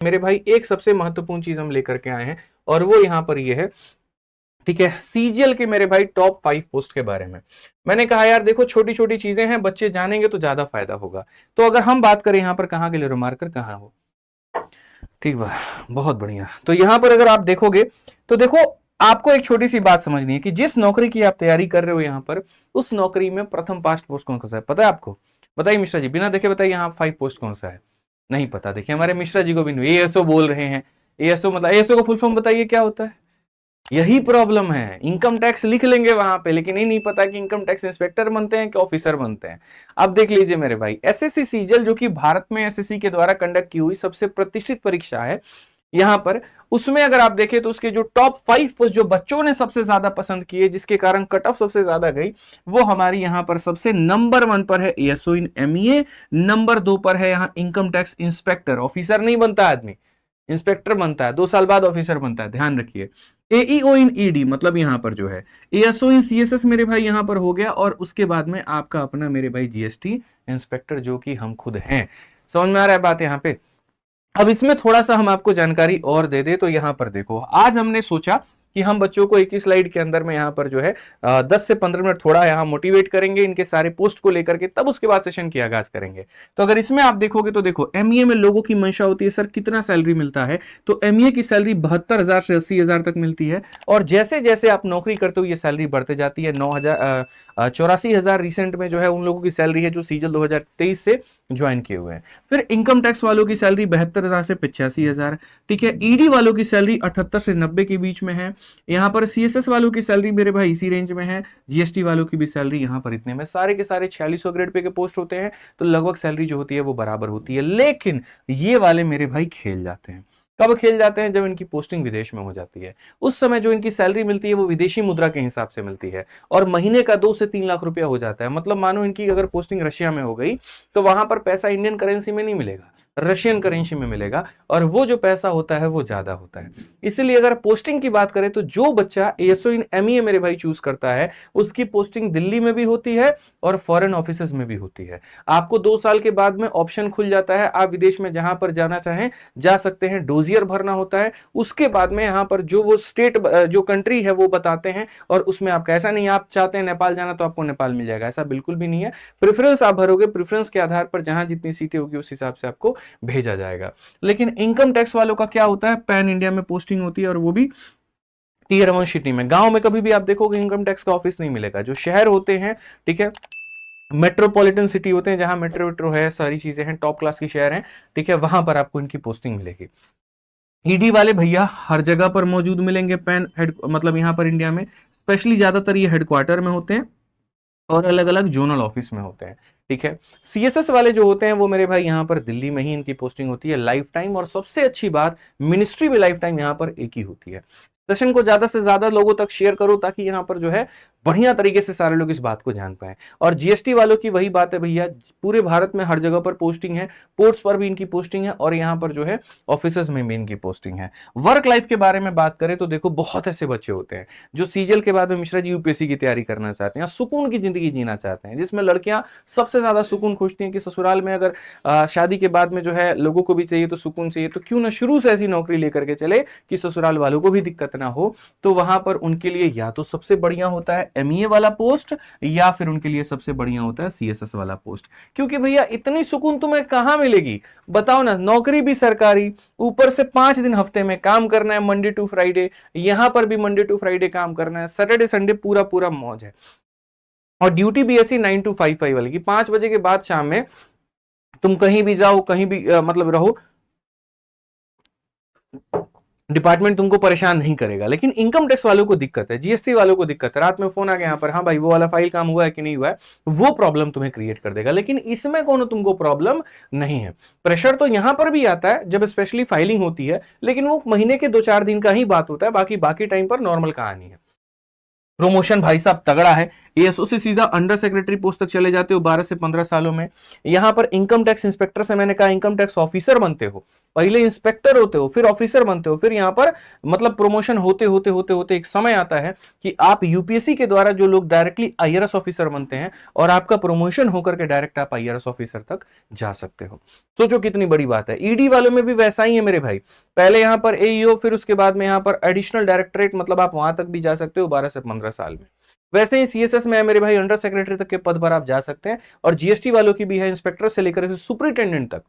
मेरे भाई एक सबसे महत्वपूर्ण चीज हम लेकर के आए हैं और वो यहां पर ये है, ठीक है, सीजीएल के मेरे भाई टॉप 5 पोस्ट के बारे में। मैंने कहा यार देखो छोटी छोटी चीजें हैं, बच्चे जानेंगे तो ज्यादा फायदा होगा। तो अगर हम बात करें यहां पर कहां के लिए, मार्कर कहां हो, ठीक बा, बहुत बढ़िया। तो यहां पर अगर आप देखोगे तो देखो आपको एक छोटी सी बात समझनी है कि जिस नौकरी की आप तैयारी कर रहे हो यहां पर, उस नौकरी में प्रथम पास्ट पोस्ट कौन सा है पता है आपको? बताइए मिश्रा जी, बिना देखे बताइए यहाँ 5 पोस्ट कौन सा है? नहीं पता। देखिए हमारे मिश्रा जी को भी नहीं, एएसओ बोल रहे हैं। एएसओ मतलब एएसओ का फुल फॉर्म बताइए क्या होता है? यही प्रॉब्लम है, इनकम टैक्स लिख लेंगे वहां पे, लेकिन ये नहीं पता कि इनकम टैक्स इंस्पेक्टर बनते हैं कि ऑफिसर बनते हैं। अब देख लीजिए मेरे भाई, एसएससी सीजीएल जो कि भारत में एसएससी के द्वारा कंडक्ट की हुई सबसे प्रतिष्ठित परीक्षा है यहां पर, उसमें अगर आप देखें तो उसके जो टॉप 5 पोस्ट जो बच्चों ने सबसे ज्यादा पसंद किए, जिसके कारण कट ऑफ सबसे ज्यादा गई, वो हमारी यहां पर सबसे नंबर 1 पर है एएसओ इन एमईए, नंबर 2 पर है यहां इनकम टैक्स इंस्पेक्टर। ऑफिसर नहीं बनता आदमी, इंस्पेक्टर बनता है, 2 साल बाद ऑफिसर बनता है, ध्यान रखिए। एईओ इन ईडी मतलब यहां पर जो है एएसओ इन सीएसएस मेरे भाई यहां पर हो गया, और उसके बाद में आपका अपना मेरे भाई जीएसटी इंस्पेक्टर जो कि हम खुद हैं। समझ में आ रहा है बात यहां पे? अब इसमें थोड़ा सा हम आपको जानकारी और दे दे तो यहां पर देखो, आज हमने सोचा कि हम बच्चों को एक ही स्लाइड के अंदर में यहां पर जो है 10 से 15 मिनट थोड़ा यहां मोटिवेट करेंगे इनके सारे पोस्ट को लेकर के, तब उसके बाद सेशन की आगाज करेंगे। तो अगर इसमें आप देखोगे तो देखो एमईए में लोगों की मंशा होती है सर कितना सैलरी मिलता है, तो एमईए की सैलरी 72,000 से 80,000 तक मिलती है, और जैसे जैसे आप नौकरी करते हो ये सैलरी बढ़ते जाती है। 84,000 रिसेंट में जो है उन लोगों की सैलरी है जो सीजल 2023 से ज्वाइन किए हुए हैं। फिर इनकम टैक्स वालों की सैलरी 72,000 से 85,000, ठीक है। ईडी वालों की सैलरी 78 से 90 के बीच में है। यहाँ पर सीएसएस वालों की सैलरी मेरे भाई इसी रेंज में है। जीएसटी वालों की भी सैलरी यहाँ पर इतने में, सारे के सारे 4600 ग्रेड पे के पोस्ट होते हैं, तो लगभग सैलरी जो होती है वो बराबर होती है। लेकिन ये वाले मेरे भाई खेल जाते हैं। कब खेल जाते हैं? जब इनकी पोस्टिंग विदेश में हो जाती है। उस समय जो इनकी सैलरी मिलती है वो विदेशी मुद्रा के हिसाब से मिलती है, और महीने का 2 से 3 लाख रुपया हो जाता है। मतलब मानो इनकी अगर पोस्टिंग रशिया में हो गई तो वहां पर पैसा इंडियन करेंसी में नहीं मिलेगा, रशियन करेंसी में मिलेगा, और वो जो पैसा होता है वो ज्यादा होता है। इसलिए अगर पोस्टिंग की बात करें तो जो बच्चा एएसओ इन एमईए मेरे भाई चूज करता है उसकी पोस्टिंग दिल्ली में भी होती है और फॉरेन ऑफिसेज में भी होती है। आपको 2 साल के बाद में ऑप्शन खुल जाता है, आप विदेश में जहां पर जाना चाहें जा सकते हैं। डोजियर भरना होता है, उसके बाद में यहां पर जो वो स्टेट जो कंट्री है वो बताते हैं, और उसमें आपका ऐसा नहीं आप चाहते हैं नेपाल जाना तो आपको नेपाल मिल जाएगा, ऐसा बिल्कुल भी नहीं है। प्रेफरेंस आप भरोगे, प्रेफरेंस के आधार पर जहां जितनी सीटें होगी उस हिसाब से आपको भेजा जाएगा। लेकिन इनकम टैक्स वालों का क्या होता है, पैन इंडिया में पोस्टिंग होती है, और वो भी टीयर 1 सिटी में। गांव में कभी भी आप देखोगे इनकम टैक्स का ऑफिस नहीं मिलेगा। जो शहर होते हैं, ठीक है, मेट्रोपॉलिटन सिटी होते हैं जहां मेट्रो वेट्रो है, सारी चीजें हैं, टॉप क्लास की शहर हैं, ठीक है, वहां पर आपको इनकी पोस्टिंग मिलेगी। ईडी वाले भैया हर जगह पर मौजूद मिलेंगे, पैन हेड मतलब यहां पर इंडिया में स्पेशली ज्यादातर ये हेडक्वार्टर में होते हैं और अलग अलग जोनल ऑफिस में होते हैं, ठीक है। सीएसएस वाले जो होते हैं वो मेरे भाई यहां पर दिल्ली में ही इनकी पोस्टिंग होती है लाइफ टाइम, और सबसे अच्छी बात मिनिस्ट्री भी लाइफ टाइम यहां पर एक ही होती है। सेशन को ज्यादा से ज्यादा लोगों तक शेयर करो ताकि यहां पर जो है बढ़िया तरीके से सारे लोग इस बात को जान पाए। और जीएसटी वालों की वही बात है भैया, पूरे भारत में हर जगह पर पोस्टिंग है, पोर्ट्स पर भी इनकी पोस्टिंग है, और यहां पर जो है ऑफिसेज में भी इनकी पोस्टिंग है। वर्क लाइफ के बारे में बात करें तो देखो बहुत ऐसे बच्चे होते हैं जो सीजीएल के बाद में मिश्रा जी यूपीएससी की तैयारी करना चाहते हैं, सुकून की जिंदगी जीना चाहते हैं, जिसमें लड़कियां सबसे ज्यादा सुकून खोजती हैं कि ससुराल में अगर शादी के बाद में जो है लोगों को भी चाहिए तो सुकून चाहिए, तो क्यों ना शुरू से ऐसी नौकरी लेकर के चले कि ससुराल वालों को भी दिक्कत ना हो। तो वहां पर उनके लिए या तो सबसे बढ़िया होता है एमईए वाला पोस्ट, या फिर उनके लिए सबसे बढ़िया होता है सीएसएस वाला पोस्ट। क्योंकि भैया इतनी सुकून तुम्हें कहां मिलेगी बताओ ना, नौकरी भी सरकारी, ऊपर से 5 दिन हफ्ते में काम करना है, मंडे टू फ्राइडे, यहां पर भी मंडे टू फ्राइडे काम करना है, सैटरडे संडे पूरा पूरा मौज है। और ड्यूटी भी ऐसी 9 to 5 वाली की 5 बजे के बाद शाम में तुम कहीं भी जाओ, कहीं भी मतलब रहो, डिपार्टमेंट तुमको परेशान नहीं करेगा। लेकिन इनकम टैक्स वालों को दिक्कत है, जीएसटी वालों को दिक्कत है, रात में फोन आ गया यहाँ पर, हाँ भाई वो वाला फाइल काम हुआ है कि नहीं हुआ है, वो प्रॉब्लम तुम्हें क्रिएट कर देगा। लेकिन इसमें कोनो तुमको प्रॉब्लम नहीं है। प्रेशर तो यहां पर भी आता है जब स्पेशली फाइलिंग होती है, लेकिन वो महीने के 2-4 दिन का ही बात होता है, बाकी टाइम पर नॉर्मल कहानी है। प्रमोशन भाई साहब तगड़ा है, एएसओ से सीधा अंडर सेक्रेटरी पोस्ट तक चले जाते हो 12 से 15 सालों में। यहां पर इनकम टैक्स इंस्पेक्टर से मैंने कहा इनकम टैक्स ऑफिसर बनते हो, पहले इंस्पेक्टर होते हो, फिर ऑफिसर बनते हो, फिर यहाँ पर मतलब प्रमोशन होते होते होते होते एक समय आता है कि आप यूपीएससी के द्वारा जो लोग डायरेक्टली आईआरएस ऑफिसर बनते हैं और आपका प्रमोशन होकर के डायरेक्ट आप आईआरएस ऑफिसर तक जा सकते हो। सोचो कितनी बड़ी बात है। ईडी वालों में भी वैसा ही है मेरे भाई, पहले यहां पर एईओ, फिर उसके बाद में यहां पर एडिशनल डायरेक्टरेट, मतलब आप वहां तक भी जा सकते हो 12 से 15 साल में। वैसे ही सीएसएस में है मेरे भाई, अंडर सेक्रेटरी तक के पद पर आप जा सकते हैं। और जीएसटी वालों की भी है, इंस्पेक्टर से लेकर सुपरिटेंडेंट तक,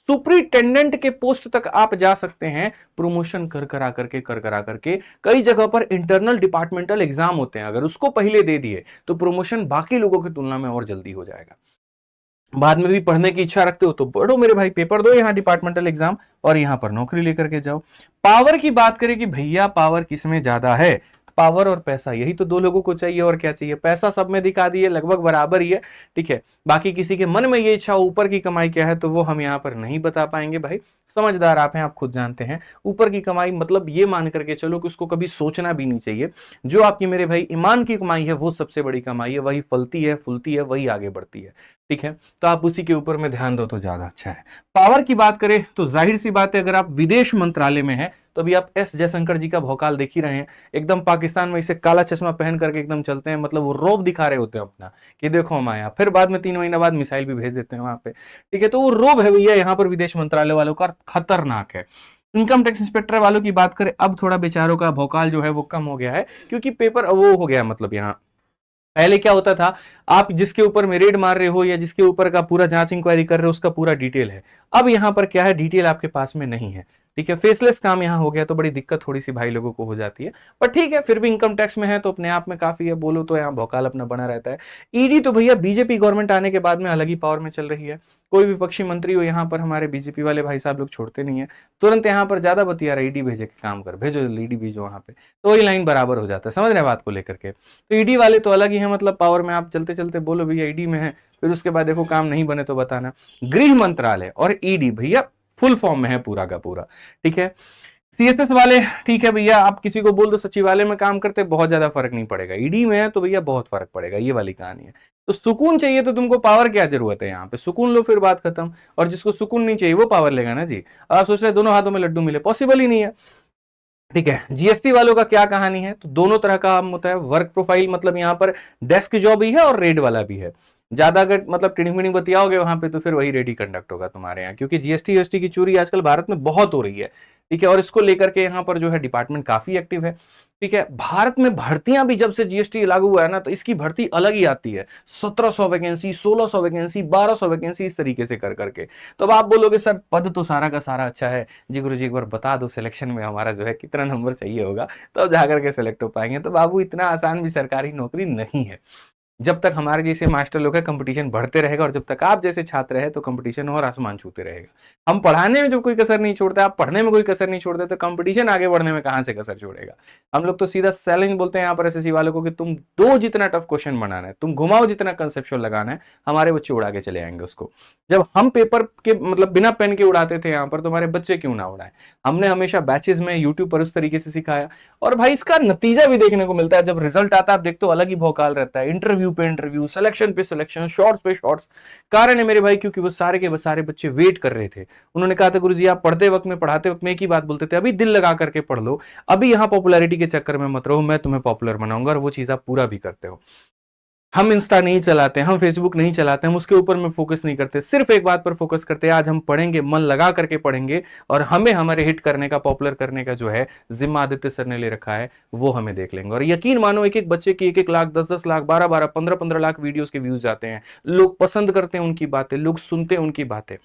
सुपरिटेंडेंट के पोस्ट तक आप जा सकते हैं प्रमोशन कर कर आकर के। कई जगह पर इंटरनल डिपार्टमेंटल एग्जाम होते हैं, अगर उसको पहले दे दिए तो प्रमोशन बाकी लोगों की तुलना में और जल्दी हो जाएगा। बाद में भी पढ़ने की इच्छा रखते हो तो पढ़ो मेरे भाई, पेपर दो यहाँ डिपार्टमेंटल एग्जाम और यहां पर नौकरी लेकर के जाओ। पावर की बात करें कि भैया पावर किसमें ज्यादा है, पावर और पैसा, यही तो दो लोगों को चाहिए और क्या चाहिए। पैसा सब में दिखा दिए, लगभग बराबर ही है, ठीक है। बाकी किसी के मन में ये इच्छा ऊपर की कमाई क्या है तो वो हम यहाँ पर नहीं बता पाएंगे भाई, समझदार आप हैं, आप खुद जानते हैं। ऊपर की कमाई मतलब ये मान करके चलो कि उसको कभी सोचना भी नहीं चाहिए। जो आपकी मेरे भाई ईमान की कमाई है वो सबसे बड़ी कमाई है, वही फलती है फूलती है, वही आगे बढ़ती है, ठीक है। तो आप उसी के ऊपर में ध्यान दो तो ज्यादा अच्छा है। पावर की बात करें तो जाहिर सी बात है, अगर आप विदेश मंत्रालय में हैं तो अभी आप एस जयशंकर जी का भौकाल देख ही रहे हैं, एकदम पाकिस्तान में इसे काला चश्मा पहन करके एकदम चलते हैं, मतलब वो रौब दिखा रहे होते हैं अपना कि देखो हम आया। फिर बाद में 3 महीना बाद मिसाइल भी भेज देते हैं वहां पे, ठीक है। तो वो रौब है भैया यहाँ पर विदेश मंत्रालय वालों का, खतरनाक है। इनकम टैक्स इंस्पेक्टर वालों की बात करें, अब थोड़ा बेचारों का भौकाल जो है वो कम हो गया है, क्योंकि पेपर वो हो गया, मतलब यहाँ पहले क्या होता था, आप जिसके ऊपर में रेड मार रहे हो या जिसके ऊपर का पूरा जांच इंक्वायरी कर रहे हो उसका पूरा डिटेल है। अब यहां पर क्या है, डिटेल आपके पास में नहीं है, ठीक है। फेसलेस काम यहां हो गया तो बड़ी दिक्कत थोड़ी सी भाई लोगों को हो जाती है, पर ठीक है, फिर भी इनकम टैक्स में है तो अपने आप में काफी है, बोलो तो यहाँ भौकाल अपना बना रहता है। ईडी तो भैया बीजेपी गवर्नमेंट आने के बाद में अलग ही पावर में चल रही है। कोई विपक्षी मंत्री हो यहाँ पर, हमारे बीजेपी वाले भाई साहब लोग छोड़ते नहीं है, तुरंत यहाँ पर ज्यादा बतिया रहा, ईडी भेजे के काम कर, भेजो ईडी भेजो वहां पे, तो वही लाइन बराबर हो जाता है। समझ रहे बात को लेकर के। तो ईडी वाले तो अलग ही है, मतलब पावर में आप चलते चलते बोलो भैया ईडी में है, फिर उसके बाद देखो काम नहीं बने तो बताना। गृह मंत्रालय और ईडी भैया फुल फॉर्म में है पूरा का पूरा, ठीक है। सीएसएस वाले ठीक है भैया, आप किसी को बोल दो सचिवालय में काम करते, बहुत ज्यादा फर्क नहीं पड़ेगा। ईडी में है तो भैया बहुत फर्क पड़ेगा, ये वाली कहानी है। तो सुकून चाहिए तो तुमको पावर क्या जरूरत है, यहाँ पे सुकून लो फिर बात खत्म। और जिसको सुकून नहीं चाहिए वो पावर लेगा ना जी। आप सोच रहे दोनों हाथों में लड्डू मिले, पॉसिबल ही नहीं है, ठीक है। जीएसटी वालों का क्या कहानी है, तो दोनों तरह का काम होता है। वर्क प्रोफाइल मतलब यहाँ पर डेस्क जॉब भी है और रेड वाला भी है। ज्यादा अगर मतलब टिडिंग मिडिंग बतियाओगे वहां पे तो फिर वही रेडी कंडक्ट होगा तुम्हारे यहाँ, क्योंकि जीएसटी की चोरी आजकल भारत में बहुत हो रही है, ठीक है। और इसको लेकर के यहाँ पर जो है डिपार्टमेंट काफी एक्टिव है, ठीक है। भारत में भर्तियां भी जब से जीएसटी लागू हुआ है ना, तो इसकी भर्ती अलग ही आती है। 1700 वैकेंसी, 1600 वैकेंसी, 1200 वैकेंसी, इस तरीके से कर करके। तो अब आप बोलोगे सर पद तो सारा का सारा अच्छा है जी, गुरु जी एक बार बता दो सिलेक्शन में हमारा जो है कितना नंबर चाहिए होगा तो अब जाकर के सिलेक्ट हो पाएंगे। तो बाबू इतना आसान भी सरकारी नौकरी नहीं है। जब तक हमारे जैसे मास्टर लोग हैं कंपटीशन बढ़ते रहेगा, और जब तक आप जैसे छात्र हैं तो कंपटीशन और आसमान छूते रहेगा। हम पढ़ाने में जब कोई कसर नहीं छोड़ते, आप पढ़ने में कोई कसर नहीं छोड़ते, तो कंपटीशन आगे बढ़ने में कहां से कसर छोड़ेगा। हम लोग तो सीधा चैलेंज बोलते हैं यहाँ पर एसएससी वालों को कि तुम दो जितना टफ क्वेश्चन बनाना है, तुम घुमाओ जितना कंसेप्चुअल लगाना है, हमारे बच्चे उड़ा के चले आएंगे उसको। जब हम पेपर के मतलब बिना पेन के उड़ाते थे यहाँ पर, तो हमारे बच्चे क्यों ना उड़ाए। हमने हमेशा बैचेस में यूट्यूब पर उस तरीके से सिखाया, और भाई इसका नतीजा भी देखने को मिलता है। जब रिजल्ट आता है आप देखते हो अलग ही भौकाल रहता है, इंटरव्यू पे इंटरव्यू, सिलेक्शन पे सिलेक्शन, शॉर्ट्स पे शॉर्ट्स। कारण है मेरे भाई क्योंकि वो सारे के सारे बच्चे वेट कर रहे थे। उन्होंने कहा था गुरुजी आप पढ़ते वक्त में पढ़ाते वक्त में एक ही बात बोलते थे, अभी दिल लगा करके पढ़ लो, अभी यहाँ पॉपुलैरिटी के चक्कर में मत रहो, मैं तुम्हें पॉपुलर बनाऊंगा। और वो चीज आप पूरा भी करते हो। हम इंस्टा नहीं चलाते, हम फेसबुक नहीं चलाते, हम उसके ऊपर में फोकस नहीं करते, सिर्फ एक बात पर फोकस करते हैं, आज हम पढ़ेंगे, मन लगा करके पढ़ेंगे, और हमें हमारे हिट करने का, पॉपुलर करने का जो है जिम्मा आदित्य सर ने ले रखा है, वो हमें देख लेंगे। और यकीन मानो एक एक बच्चे की 1-1 लाख, 10-10 लाख, 12-12, 15-15 लाख वीडियोस के व्यूज आते हैं। लोग पसंद करते हैं उनकी बातें, लोग सुनते हैं उनकी बातें।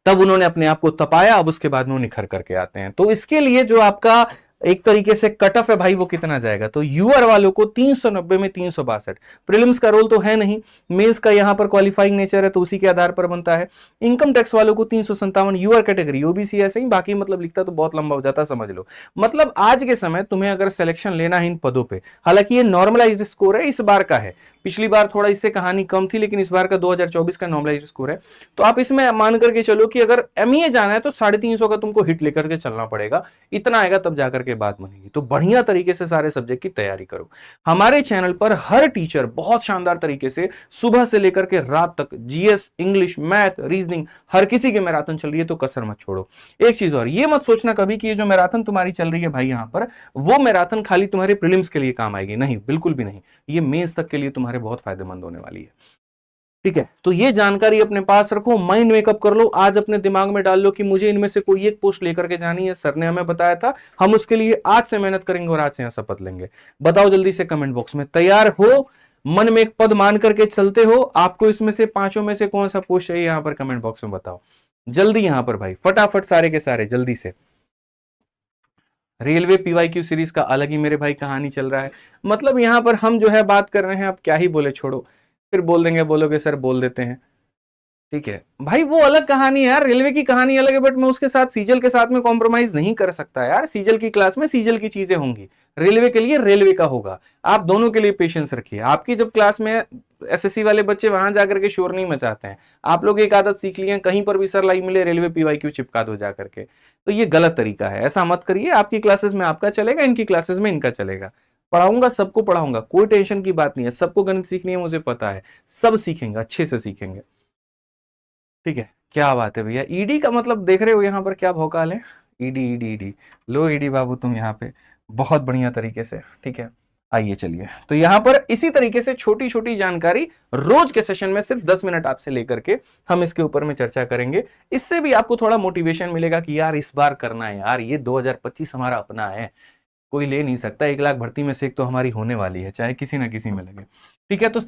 तब उन्होंने अपने आप को तपाया, अब उसके बाद में वो निखर करके आते हैं। तो इसके लिए जो आपका एक तरीके से कट ऑफ है भाई, वो कितना जाएगा, तो यूआर वालों को 390 में 362। प्रीलिम्स का रोल तो है नहीं, मेंस का यहां पर क्वालिफाइंग नेचर है तो उसी के आधार पर बनता है। इनकम टैक्स वालों को 357, यूआर कैटेगरी, ओबीसी ऐसे ही, बाकी मतलब लिखता तो बहुत लंबा हो जाता, समझ लो। मतलब आज के समय तुम्हें अगर सिलेक्शन लेना है इन पदों पे, हालांकि ये नॉर्मलाइज्ड स्कोर है, इस बार का है, पिछली बार थोड़ा इससे कहानी कम थी, लेकिन इस बार का 2024 का नॉर्मलाइज्ड स्कोर है। तो आप इसमें मान करके चलो कि अगर एमईए जाना है तो 350 का तुमको हिट लेकर के चलना पड़ेगा, इतना आएगा तब जाकर के बाद बनेगी। तो बढ़िया तरीके से सारे सब्जेक्ट की तैयारी करो। हमारे चैनल पर हर टीचर बहुत शानदार तरीके से सुबह से लेकर के रात तक जीएस, इंग्लिश, मैथ, रीजनिंग हर किसी की मैराथन चल रही है, तो कसर मत छोड़ो। एक चीज और, ये मत सोचना कभी कि ये जो मैराथन तुम्हारी चल रही है भाई यहाँ पर, वो मैराथन खाली तुम्हारे प्रीलिम्स के लिए काम आएगी, नहीं, बिल्कुल भी नहीं। ये मेंस तक के लिए तुम्हारे बहुत फायदेमंद होने वाली है। ठीक है, तो ये जानकारी अपने पास रखो, माइंड मेकअप कर लो, आज अपने दिमाग में डाल लो कि मुझे इनमें से कोई एक पोस्ट लेकर के जानी है, सर ने हमें बताया था, हम उसके लिए आज से मेहनत करेंगे और आज से यहां शपथ लेंगे। बताओ जल्दी से कमेंट बॉक्स में, तैयार हो? मन में एक पद मान करके चलते हो? आपको इसमें से पांचों में से कौन सा पोस्ट चाहिए, यहां पर कमेंट बॉक्स में बताओ जल्दी, यहां पर भाई फटाफट सारे के सारे जल्दी से। रेलवे पीवाईक्यू सीरीज का अलग ही मेरे भाई कहानी चल रहा है, मतलब यहां पर हम जो है बात कर रहे हैं, अब क्या ही बोले, छोड़ो, फिर बोल देंगे, बोलोगे सर बोल देते हैं। ठीक है भाई, वो अलग कहानी है यार, रेलवे की कहानी अलग है, बट मैं उसके साथ सीजल के साथ में कॉम्प्रोमाइज नहीं कर सकता यार। सीजल की क्लास में सीजल की चीजें होंगी, रेलवे के लिए रेलवे का होगा। आप दोनों के लिए पेशेंस रखिए। आपकी जब क्लास में एसएससी वाले बच्चे वहां जाकर के शोर नहीं मचाते हैं, आप लोग एक आदत सीख लिए, कहीं पर भी सर लाइव मिले रेलवे पीवाईक्यू चिपका दो जाकर के, तो ये गलत तरीका है, ऐसा मत करिए। आपकी क्लासेस में आपका चलेगा, इनकी क्लासेस में इनका चलेगा। पढ़ाऊंगा, सबको पढ़ाऊंगा, कोई टेंशन की बात नहीं है। सबको गणित सीखनी है, मुझे पता है, सब सीखेंगे, अच्छे से सीखेंगे। ठीक है, क्या बात है भैया। ईडी का मतलब देख रहे हो यहाँ पर क्या भौकाल है, ईडी ईडी ईडी। लो ईडी बाबू तुम यहाँ पे बहुत बढ़िया तरीके से। ठीक है, आइए चलिए, तो यहाँ पर इसी तरीके से छोटी छोटी जानकारी रोज के सेशन में सिर्फ 10 मिनट आपसे लेकर के हम इसके ऊपर में चर्चा करेंगे। इससे भी आपको थोड़ा मोटिवेशन मिलेगा कि यार इस बार करना है यार, ये 2025 हमारा अपना है, कोई ले नहीं सकता। 1 लाख भर्ती में से एक तो हमारी होने वाली है, चाहे किसी ना किसी में लगे। ठीक है, तो